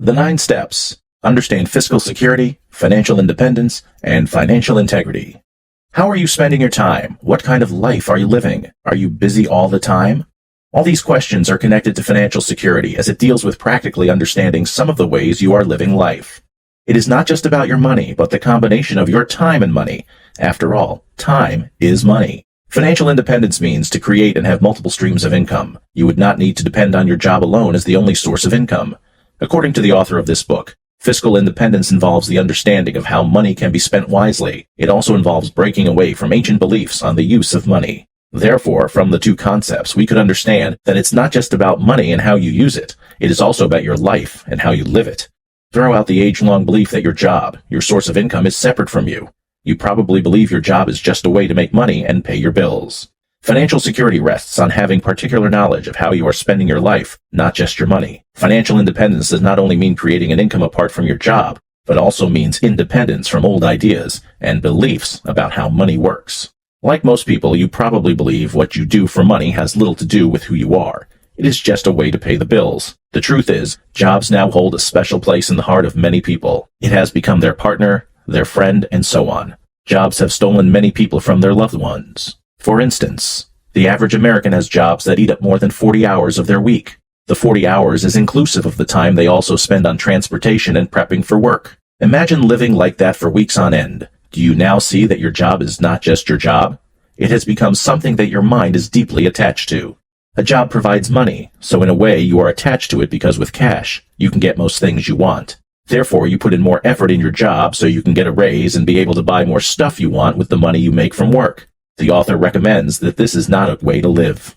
The 9 steps. Understand fiscal security, financial independence, and financial integrity. How are you spending your time? What kind of life are you living? Are you busy all the time? All these questions are connected to financial security as it deals with practically understanding some of the ways you are living life. It is not just about your money, but the combination of your time and money. After all, time is money. Financial independence means to create and have multiple streams of income. You would not need to depend on your job alone as the only source of income. According to the author of this book, fiscal independence involves the understanding of how money can be spent wisely. It also involves breaking away from ancient beliefs on the use of money. Therefore, from the 2 concepts, we could understand that it's not just about money and how you use it. It is also about your life and how you live it. Throw out the age-long belief that your job, your source of income, is separate from you. You probably believe your job is just a way to make money and pay your bills. Financial security rests on having particular knowledge of how you are spending your life, not just your money. Financial independence does not only mean creating an income apart from your job, but also means independence from old ideas and beliefs about how money works. Like most people, you probably believe what you do for money has little to do with who you are. It is just a way to pay the bills. The truth is, jobs now hold a special place in the heart of many people. It has become their partner, their friend, and so on. Jobs have stolen many people from their loved ones. For instance, the average American has jobs that eat up more than 40 hours of their week. The 40 hours is inclusive of the time they also spend on transportation and prepping for work. Imagine living like that for weeks on end. Do you now see that your job is not just your job? It has become something that your mind is deeply attached to. A job provides money, so in a way you are attached to it because with cash, you can get most things you want. Therefore, you put in more effort in your job so you can get a raise and be able to buy more stuff you want with the money you make from work. The author recommends that this is not a way to live.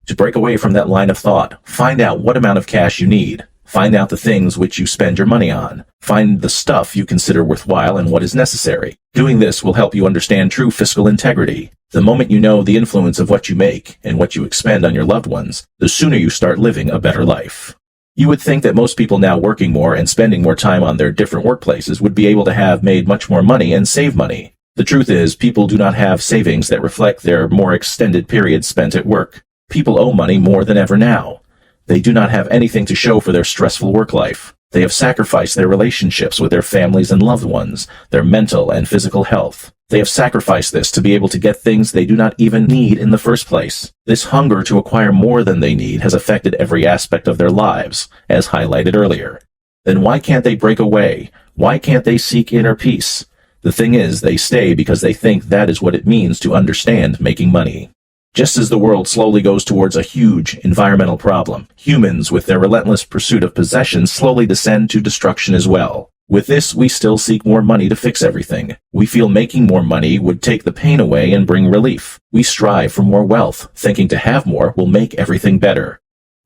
To break away from that line of thought, find out what amount of cash you need. Find out the things which you spend your money on. Find the stuff you consider worthwhile and what is necessary. Doing this will help you understand true fiscal integrity. The moment you know the influence of what you make and what you expend on your loved ones, the sooner you start living a better life. You would think that most people now working more and spending more time on their different workplaces would be able to have made much more money and save money. The truth is, people do not have savings that reflect their more extended periods spent at work. People owe money more than ever now. They do not have anything to show for their stressful work life. They have sacrificed their relationships with their families and loved ones, their mental and physical health. They have sacrificed this to be able to get things they do not even need in the first place. This hunger to acquire more than they need has affected every aspect of their lives, as highlighted earlier. Then why can't they break away? Why can't they seek inner peace? The thing is, they stay because they think that is what it means to understand making money. Just as the world slowly goes towards a huge environmental problem, humans, with their relentless pursuit of possession, slowly descend to destruction as well. With this, we still seek more money to fix everything. We feel making more money would take the pain away and bring relief. We strive for more wealth, thinking to have more will make everything better.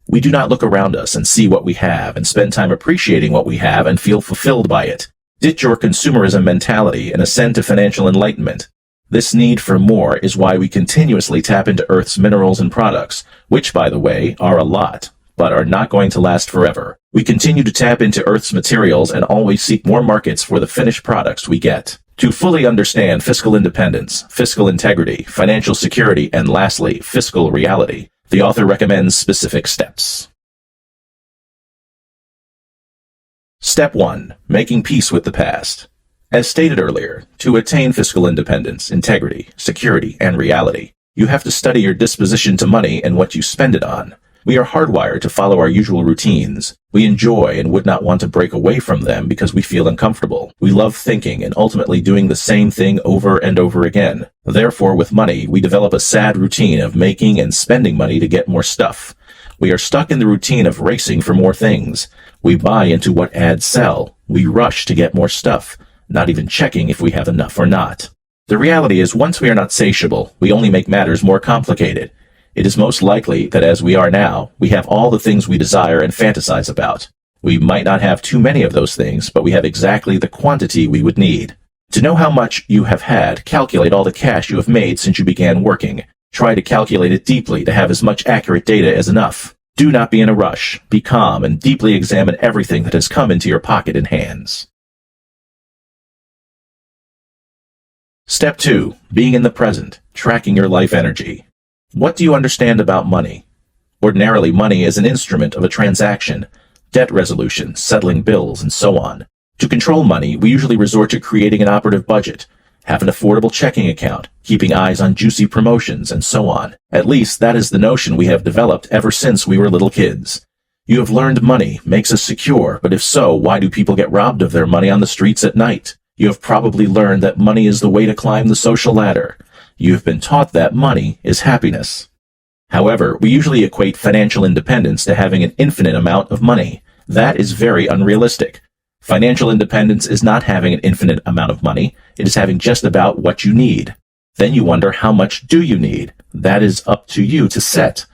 We do not look around us and see what we have and spend time appreciating what we have and feel fulfilled by it. Ditch your consumerism mentality and ascend to financial enlightenment. This need for more is why we continuously tap into Earth's minerals and products, which, by the way, are a lot, but are not going to last forever. We continue to tap into Earth's materials and always seek more markets for the finished products we get. To fully understand fiscal independence, fiscal integrity, financial security, and lastly, fiscal reality, the author recommends specific steps. Step 1. Making peace with the past. As stated earlier, to attain fiscal independence, integrity, security, and reality, you have to study your disposition to money and what you spend it on. We are hardwired to follow our usual routines. We enjoy and would not want to break away from them because we feel uncomfortable. We love thinking and ultimately doing the same thing over and over again. Therefore, with money, we develop a sad routine of making and spending money to get more stuff. We are stuck in the routine of racing for more things. We buy into what ads sell. We rush to get more stuff, not even checking if we have enough or not. The reality is, once we are not satiable, we only make matters more complicated. It is most likely that as we are now, we have all the things we desire and fantasize about. We might not have too many of those things, but we have exactly the quantity we would need. To know how much you have had, calculate all the cash you have made since you began working. Try to calculate it deeply to have as much accurate data as enough. Do not be in a rush. Be calm and deeply examine everything that has come into your pocket and hands. Step 2. Being in the present, tracking your life energy. What do you understand about money? Ordinarily, money is an instrument of a transaction. debt resolution, settling bills, and so on. To control money, we usually resort to creating an operative budget, have an affordable checking account, keeping eyes on juicy promotions, and so on. At least that is the notion we have developed ever since we were little kids. You have learned money makes us secure, but if so, why do people get robbed of their money on the streets at night? You have probably learned that money is the way to climb the social ladder. You have been taught that money is happiness. However, we usually equate financial independence to having an infinite amount of money. That is very unrealistic. Financial independence is not having an infinite amount of money. It is having just about what you need. Then you wonder, how much do you need? That is up to you to set.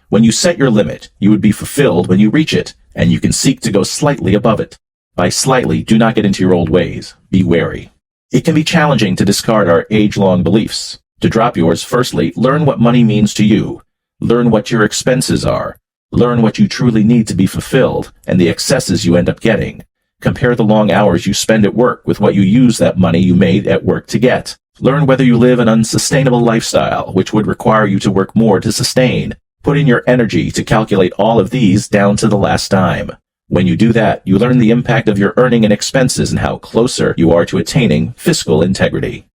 When you set your limit, you would be fulfilled when you reach it, and you can seek to go slightly above it. By slightly, do not get into your old ways. Be wary. It can be challenging to discard our age-long beliefs. To drop yours, firstly, learn what money means to you. Learn what your expenses are. Learn what you truly need to be fulfilled, and the excesses you end up getting. Compare the long hours you spend at work with what you use that money you made at work to get. Learn whether you live an unsustainable lifestyle, which would require you to work more to sustain. Put in your energy to calculate all of these down to the last dime. When you do that, you learn the impact of your earning and expenses and how closer you are to attaining fiscal integrity.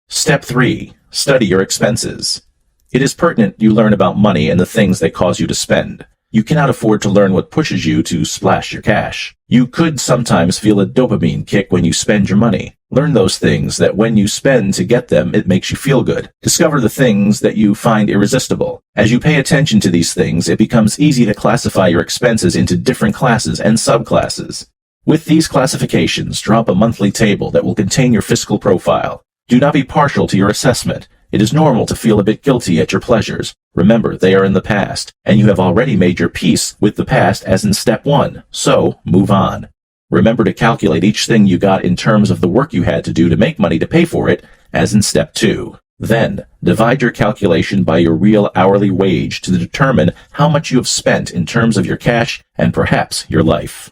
Step 3. Study your expenses. It is pertinent you learn about money and the things that cause you to spend. You cannot afford to learn what pushes you to splash your cash. You could sometimes feel a dopamine kick when you spend your money. Learn those things that when you spend to get them, it makes you feel good. Discover the things that you find irresistible. As you pay attention to these things, it becomes easy to classify your expenses into different classes and subclasses. With these classifications, draw up a monthly table that will contain your fiscal profile. Do not be partial to your assessment. It is normal to feel a bit guilty at your pleasures. Remember, they are in the past, and you have already made your peace with the past as in step 1, so move on. Remember to calculate each thing you got in terms of the work you had to do to make money to pay for it, as in step 2. Then, divide your calculation by your real hourly wage to determine how much you have spent in terms of your cash and perhaps your life.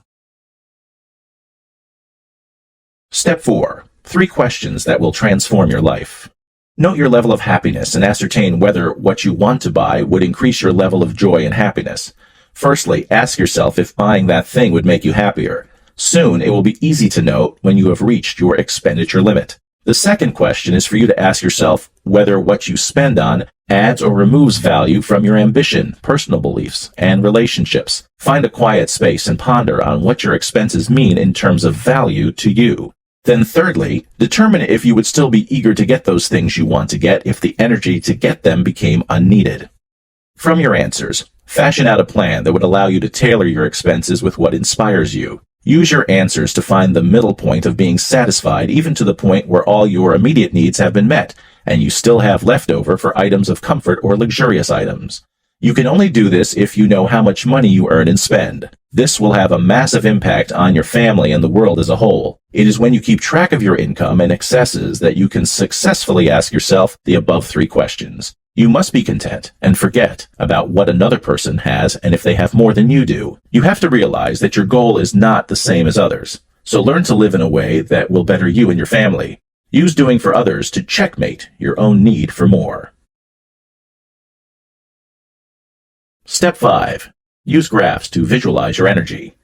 Step 4. 3 questions that will transform your life. Note your level of happiness and ascertain whether what you want to buy would increase your level of joy and happiness. Firstly, ask yourself if buying that thing would make you happier. Soon, it will be easy to know when you have reached your expenditure limit. The second question is for you to ask yourself whether what you spend on adds or removes value from your ambition, personal beliefs, and relationships. Find a quiet space and ponder on what your expenses mean in terms of value to you. Then thirdly, determine if you would still be eager to get those things you want to get if the energy to get them became unneeded. From your answers, fashion out a plan that would allow you to tailor your expenses with what inspires you. Use your answers to find the middle point of being satisfied, even to the point where all your immediate needs have been met, and you still have leftover for items of comfort or luxurious items. You can only do this if you know how much money you earn and spend. This will have a massive impact on your family and the world as a whole. It is when you keep track of your income and excesses that you can successfully ask yourself the above 3 questions. You must be content and forget about what another person has and if they have more than you do. You have to realize that your goal is not the same as others. So learn to live in a way that will better you and your family. Use doing for others to checkmate your own need for more. Step 5. Use graphs to visualize your energy.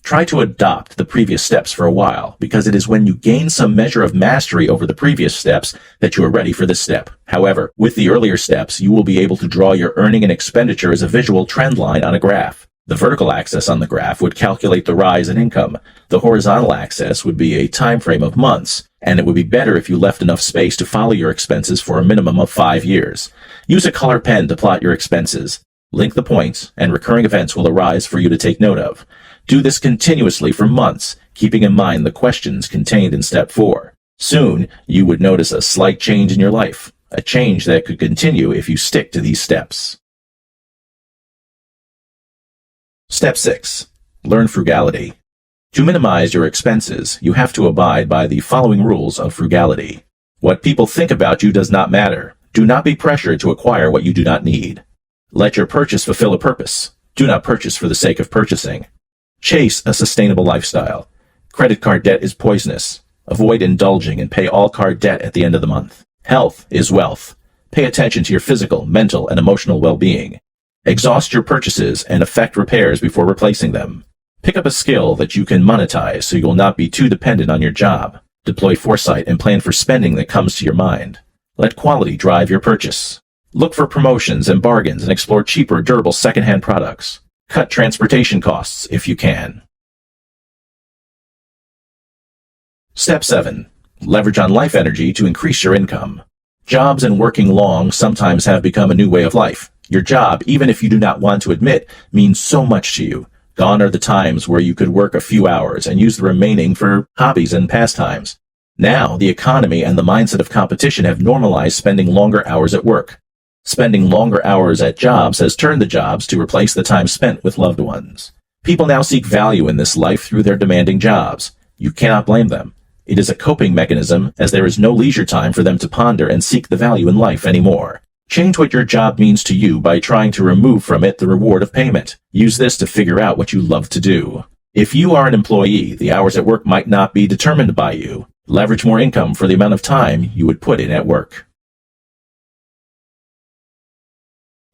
Try to adopt the previous steps for a while, because it is when you gain some measure of mastery over the previous steps that you are ready for this step. However, with the earlier steps, you will be able to draw your earning and expenditure as a visual trend line on a graph. The vertical axis on the graph would calculate the rise in income. The horizontal axis would be a time frame of months, and it would be better if you left enough space to follow your expenses for a minimum of 5 years. Use a color pen to plot your expenses. Link the points, and recurring events will arise for you to take note of. Do this continuously for months, keeping in mind the questions contained in Step 4. Soon, you would notice a slight change in your life, a change that could continue if you stick to these steps. Step 6. Learn frugality. To minimize your expenses, you have to abide by the following rules of frugality. What people think about you does not matter. Do not be pressured to acquire what you do not need. Let your purchase fulfill a purpose. Do not purchase for the sake of purchasing. Chase a sustainable lifestyle. Credit card debt is poisonous. Avoid indulging and pay all card debt at the end of the month. Health is wealth. Pay attention to your physical, mental, and emotional well-being. Exhaust your purchases and effect repairs before replacing them. Pick up a skill that you can monetize so you'll not be too dependent on your job. Deploy foresight and plan for spending that comes to your mind. Let quality drive your purchase. Look for promotions and bargains and explore cheaper, durable secondhand products. Cut transportation costs if you can. Step 7. Leverage on life energy to increase your income. Jobs and working long sometimes have become a new way of life. Your job, even if you do not want to admit, means so much to you. Gone are the times where you could work a few hours and use the remaining for hobbies and pastimes. Now, the economy and the mindset of competition have normalized spending longer hours at work. Spending longer hours at jobs has turned the jobs to replace the time spent with loved ones. People now seek value in this life through their demanding jobs. You cannot blame them. It is a coping mechanism, as there is no leisure time for them to ponder and seek the value in life anymore. Change what your job means to you by trying to remove from it the reward of payment. Use this to figure out what you love to do. If you are an employee, the hours at work might not be determined by you. Leverage more income for the amount of time you would put in at work.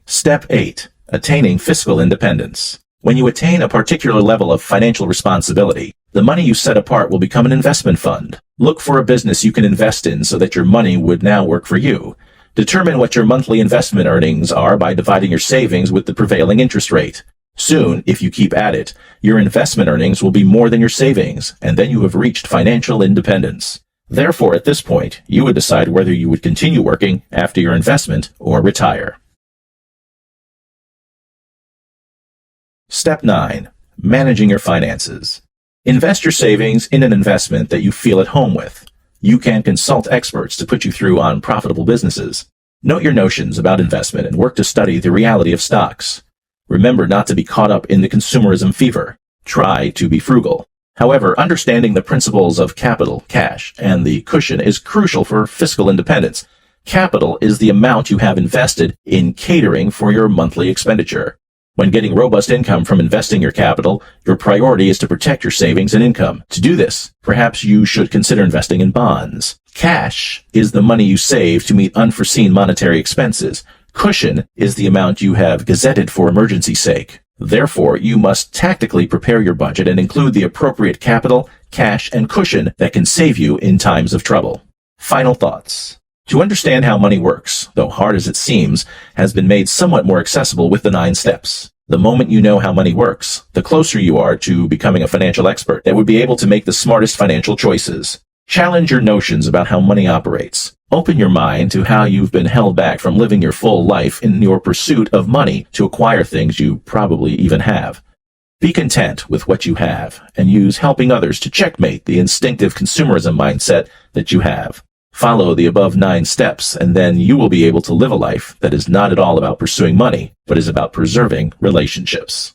Step 8. Attaining fiscal independence. When you attain a particular level of financial responsibility, the money you set apart will become an investment fund. Look for a business you can invest in so that your money would now work for you. Determine what your monthly investment earnings are by dividing your savings with the prevailing interest rate. Soon, if you keep at it, your investment earnings will be more than your savings, and then you have reached financial independence. Therefore, at this point, you would decide whether you would continue working after your investment or retire. Step 9. Managing your finances. Invest your savings in an investment that you feel at home with. You can consult experts to put you through on profitable businesses. Note your notions about investment and work to study the reality of stocks. Remember not to be caught up in the consumerism fever. Try to be frugal. However, understanding the principles of capital, cash, and the cushion is crucial for fiscal independence. Capital is the amount you have invested in catering for your monthly expenditure. When getting robust income from investing your capital, your priority is to protect your savings and income. To do this, perhaps you should consider investing in bonds. Cash is the money you save to meet unforeseen monetary expenses. Cushion is the amount you have gazetted for emergency's sake. Therefore, you must tactically prepare your budget and include the appropriate capital, cash, and cushion that can save you in times of trouble. Final thoughts. To understand how money works, though hard as it seems, has been made somewhat more accessible with the 9 steps. The moment you know how money works, the closer you are to becoming a financial expert that would be able to make the smartest financial choices. Challenge your notions about how money operates. Open your mind to how you've been held back from living your full life in your pursuit of money to acquire things you probably even have. Be content with what you have and use helping others to checkmate the instinctive consumerism mindset that you have. Follow the above 9 steps, and then you will be able to live a life that is not at all about pursuing money, but is about preserving relationships.